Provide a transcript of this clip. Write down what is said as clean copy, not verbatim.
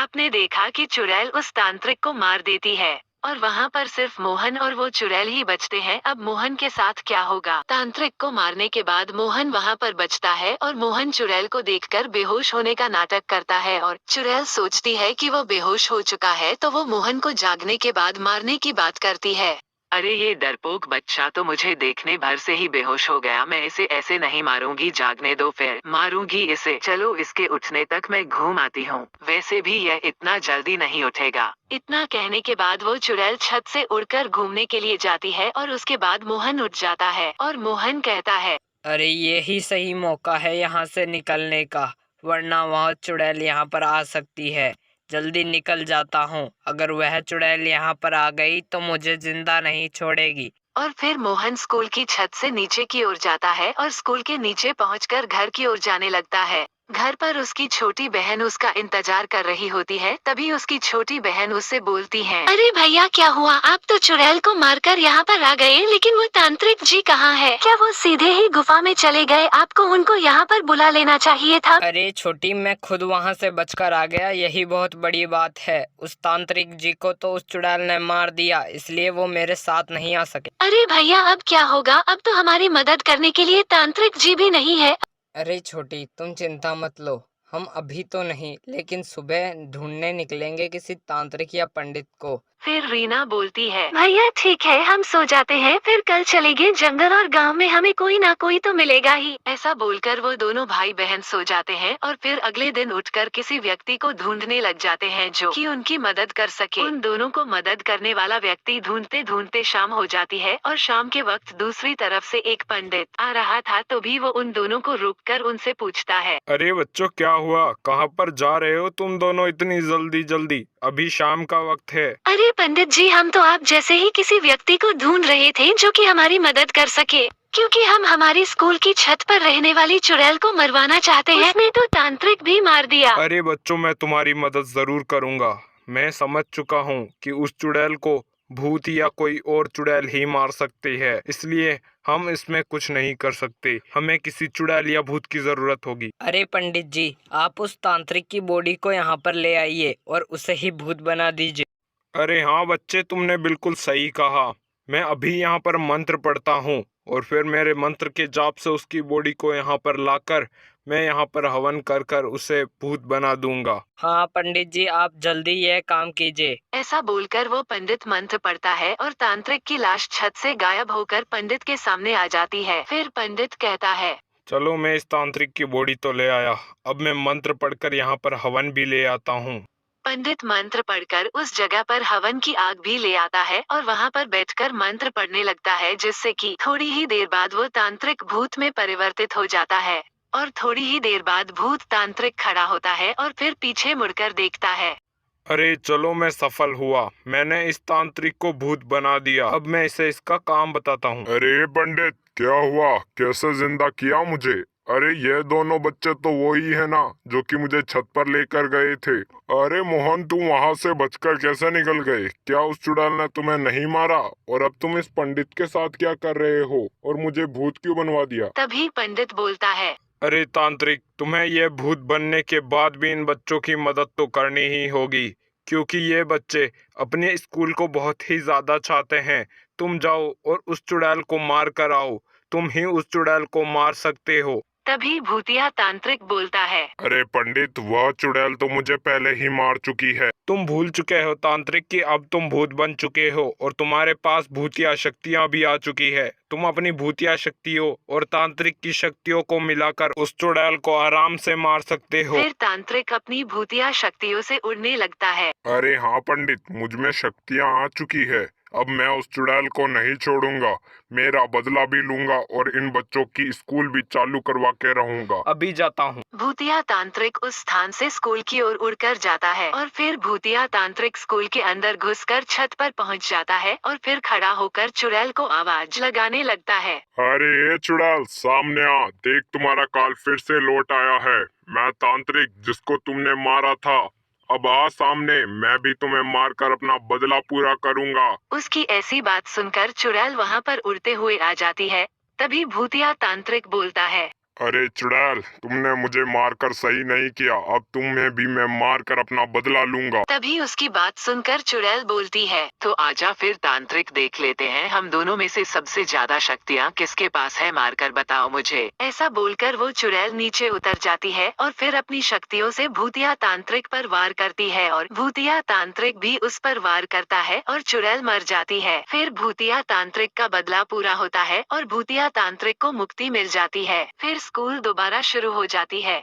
आपने देखा कि चुड़ैल उस तांत्रिक को मार देती है और वहाँ पर सिर्फ मोहन और वो चुड़ैल ही बचते हैं। अब मोहन के साथ क्या होगा? तांत्रिक को मारने के बाद मोहन वहाँ पर बचता है और मोहन चुड़ैल को देखकर बेहोश होने का नाटक करता है और चुड़ैल सोचती है कि वो बेहोश हो चुका है तो वो मोहन को जागने के बाद मारने की बात करती है। अरे ये डरपोक बच्चा तो मुझे देखने भर से ही बेहोश हो गया। मैं इसे ऐसे नहीं मारूंगी, जागने दो, फिर मारूंगी इसे। चलो इसके उठने तक मैं घूम आती हूँ। वैसे भी यह इतना जल्दी नहीं उठेगा। इतना कहने के बाद वो चुड़ैल छत से उड़कर घूमने के लिए जाती है और उसके बाद मोहन उठ जाता है और मोहन कहता है, अरे यही सही मौका है यहाँ से निकलने का, वरना वह चुड़ैल यहाँ पर आ सकती है। जल्दी निकल जाता हूँ, अगर वह चुड़ैल यहाँ पर आ गई तो मुझे जिंदा नहीं छोड़ेगी। और फिर मोहन स्कूल की छत से नीचे की ओर जाता है और स्कूल के नीचे पहुंचकर घर की ओर जाने लगता है। घर पर उसकी छोटी बहन उसका इंतजार कर रही होती है। तभी उसकी छोटी बहन उससे बोलती है, अरे भैया क्या हुआ? आप तो चुड़ैल को मारकर यहाँ पर आ गए, लेकिन वो तांत्रिक जी कहाँ है? क्या वो सीधे ही गुफा में चले गए? आपको उनको यहाँ पर बुला लेना चाहिए था। अरे छोटी, मैं खुद वहाँ से बचकर आ गया, यही बहुत बड़ी बात है। उस तांत्रिक जी को तो उस चुड़ैल ने मार दिया, इसलिए वो मेरे साथ नहीं आ सके। अरे भैया अब क्या होगा? अब तो हमारी मदद करने के लिए तांत्रिक जी भी नहीं है। अरे छोटी, तुम चिंता मत लो, हम अभी तो नहीं लेकिन सुबह ढूंढने निकलेंगे किसी तांत्रिक या पंडित को। फिर रीना बोलती है, भैया ठीक है, हम सो जाते हैं, फिर कल चलेंगे जंगल और गांव में हमें कोई ना कोई तो मिलेगा ही। ऐसा बोलकर वो दोनों भाई बहन सो जाते हैं और फिर अगले दिन उठकर किसी व्यक्ति को ढूंढने लग जाते हैं जो कि उनकी मदद कर सके। उन दोनों को मदद करने वाला व्यक्ति ढूंढते ढूंढते शाम हो जाती है और शाम के वक्त दूसरी तरफ से एक पंडित आ रहा था। तो भी वो उन दोनों को रोककर उनसे पूछता है, अरे बच्चों, क्या हुआ? कहाँ पर जा रहे हो तुम दोनों इतनी जल्दी जल्दी? अभी शाम का वक्त है। अरे पंडित जी, हम तो आप जैसे ही किसी व्यक्ति को ढूंढ रहे थे जो कि हमारी मदद कर सके, क्योंकि हम हमारी स्कूल की छत पर रहने वाली चुड़ैल को मरवाना चाहते हैं। उसने तो तांत्रिक भी मार दिया। अरे बच्चों, मैं तुम्हारी मदद जरूर करूंगा। मैं समझ चुका हूँ कि उस चुड़ैल को भूत या कोई और चुड़ैल ही मार सकती है, इसलिए हम इसमें कुछ नहीं कर सकते। हमें किसी चुड़ैल या भूत की जरूरत होगी। अरे पंडित जी, आप उस तांत्रिक की बॉडी को यहाँ पर ले आइए और उसे ही भूत बना दीजिए। अरे हाँ बच्चे, तुमने बिल्कुल सही कहा। मैं अभी यहाँ पर मंत्र पढ़ता हूँ और फिर मेरे मंत्र के जाप से उसकी बॉडी को यहाँ पर लाकर मैं यहाँ पर हवन कर कर उसे भूत बना दूंगा। हाँ पंडित जी, आप जल्दी यह काम कीजिए। ऐसा बोलकर वो पंडित मंत्र पढ़ता है और तांत्रिक की लाश छत से गायब होकर पंडित के सामने आ जाती है। फिर पंडित कहता है, चलो मैं इस तांत्रिक की बॉडी तो ले आया, अब मैं मंत्र पढ़कर यहाँ पर हवन भी ले आता हूँ। पंडित मंत्र पढ़कर उस जगह पर हवन की आग भी ले आता है और वहाँ पर बैठकर मंत्र पढ़ने लगता है, जिससे कि थोड़ी ही देर बाद वो तांत्रिक भूत में परिवर्तित हो जाता है। और थोड़ी ही देर बाद भूत तांत्रिक खड़ा होता है और फिर पीछे मुड़कर देखता है। अरे चलो, मैं सफल हुआ। मैंने इस तांत्रिक को भूत बना दिया। अब मैं इसे इसका काम बताता हूँ। अरे पंडित, क्या हुआ? कैसे जिंदा किया मुझे? अरे ये दोनों बच्चे तो वही है ना जो कि मुझे छत पर लेकर गए थे। अरे मोहन, तुम वहां से बचकर कैसे निकल गए? क्या उस चुड़ैल ने तुम्हें नहीं मारा? और अब तुम इस पंडित के साथ क्या कर रहे हो? और मुझे भूत क्यों बनवा दिया? तभी पंडित बोलता है, अरे तांत्रिक, तुम्हें ये भूत बनने के बाद भी इन बच्चों की मदद तो करनी ही होगी, क्योंकि ये बच्चे अपने स्कूल को बहुत ही ज्यादा चाहते हैं। तुम जाओ और उस चुड़ैल को मार कर आओ। तुम ही उस चुड़ैल को मार सकते हो। तभी भूतिया तांत्रिक बोलता है, अरे पंडित, वह चुड़ैल तो मुझे पहले ही मार चुकी है। तुम भूल चुके हो तांत्रिक कि अब तुम भूत बन चुके हो और तुम्हारे पास भूतिया शक्तियां भी आ चुकी है। तुम अपनी भूतिया शक्तियों और तांत्रिक की शक्तियों को मिलाकर उस चुड़ैल को आराम से मार सकते हो। फिर तांत्रिक अपनी भूतिया शक्तियों से उड़ने लगता है। अरे हाँ पंडित, मुझ में शक्तियाँ आ चुकी है। अब मैं उस चुड़ैल को नहीं छोड़ूंगा। मेरा बदला भी लूंगा और इन बच्चों की स्कूल भी चालू करवा के रहूंगा। अभी जाता हूँ। भूतिया तांत्रिक उस स्थान से स्कूल की ओर उड़कर जाता है और फिर भूतिया तांत्रिक स्कूल के अंदर घुसकर छत पर पहुंच जाता है और फिर खड़ा होकर चुड़ैल को आवाज लगाने लगता है। अरे ये चुड़ैल, सामने आ, देख तुम्हारा काल फिर से लौट आया है। मैं तांत्रिक जिसको तुमने मारा था, अब आ सामने, मैं भी तुम्हें मारकर अपना बदला पूरा करूंगा। उसकी ऐसी बात सुनकर चुड़ैल वहां पर उड़ते हुए आ जाती है। तभी भूतिया तांत्रिक बोलता है, अरे चुड़ैल, तुमने मुझे मारकर सही नहीं किया, अब तुम्हें भी मैं मारकर अपना बदला लूंगा। तभी उसकी बात सुनकर चुड़ैल बोलती है, तो आजा फिर तांत्रिक, देख लेते हैं हम दोनों में से सबसे ज्यादा शक्तियाँ किसके पास है, मारकर बताओ मुझे। ऐसा बोलकर वो चुड़ैल नीचे उतर जाती है और फिर अपनी शक्तियों से भूतिया तांत्रिक पर वार करती है और भूतिया तांत्रिक भी उस पर वार करता है और चुड़ैल मर जाती है। फिर भूतिया तांत्रिक का बदला पूरा होता है और भूतिया तांत्रिक को मुक्ति मिल जाती है। फिर स्कूल दोबारा शुरू हो जाती है।